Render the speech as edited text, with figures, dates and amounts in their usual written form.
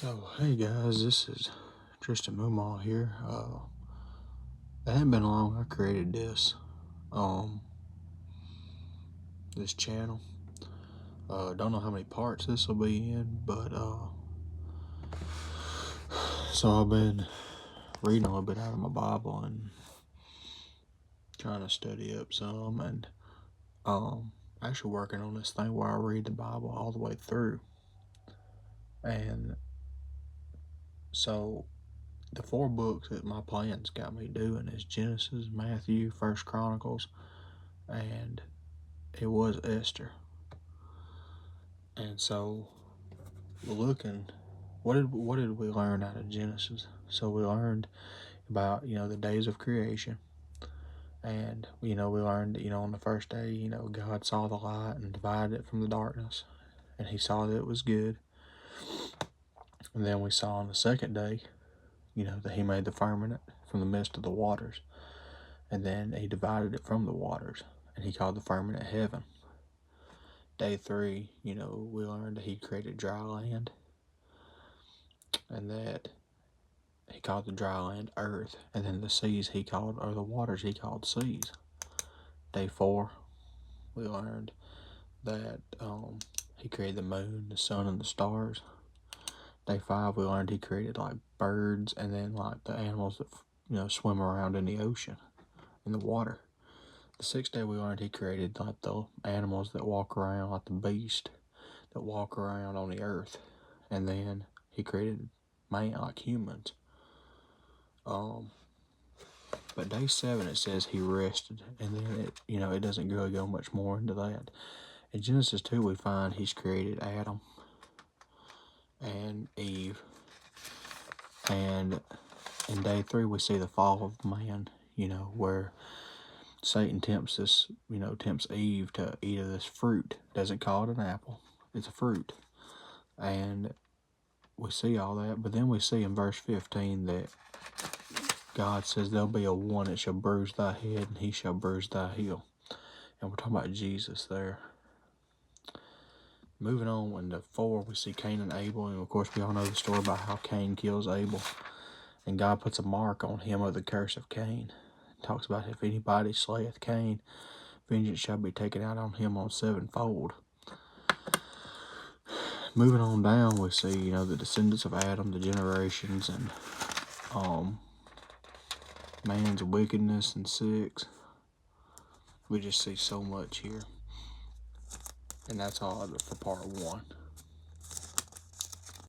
So, hey guys, this is Tristan Mumal here. It hadn't been long I created this channel. Don't know how many parts this will be in, but so I've been reading a little bit out of my Bible and trying to study up some, and actually working on this thing where I read the Bible all the way through. And so the 4 books that my plans got me doing is Genesis, Matthew, First Chronicles, and it was Esther. And so looking, what did we learn out of Genesis? So we learned about, the days of creation. And, we learned that, on the first day, God saw the light and divided it from the darkness. And he saw that it was good. And then we saw on the second day, that he made the firmament from the midst of the waters. And then he divided it from the waters. And he called the firmament heaven. Day 3, we learned that he created dry land. And that he called the dry land earth. And then the seas or the waters he called seas. Day 4, we learned that he created the moon, the sun, and the stars. Day 5, we learned he created like birds and then like the animals that swim around in the ocean, in the water. The 6th day, we learned he created like the animals that walk around, like the beast that walk around on the earth. And then he created man, like humans. But day 7, it says he rested, and then it doesn't really go much more into that. In Genesis 2, we find he's created Adam and Eve, and in day 3, we see the fall of man, where Satan tempts Eve to eat of this fruit. Doesn't call it an apple, it's a fruit. And we see all that, but then we see in verse 15 that God says there'll be a one that shall bruise thy head, and he shall bruise thy heel. And we're talking about Jesus there. Moving on into 4, we see Cain and Abel, and of course we all know the story about how Cain kills Abel. And God puts a mark on him of the curse of Cain. It talks about if anybody slayeth Cain, vengeance shall be taken out on him on 7-fold. Moving on down, we see, the descendants of Adam, the generations, and man's wickedness in 6. We just see so much here. And that's all for part 1.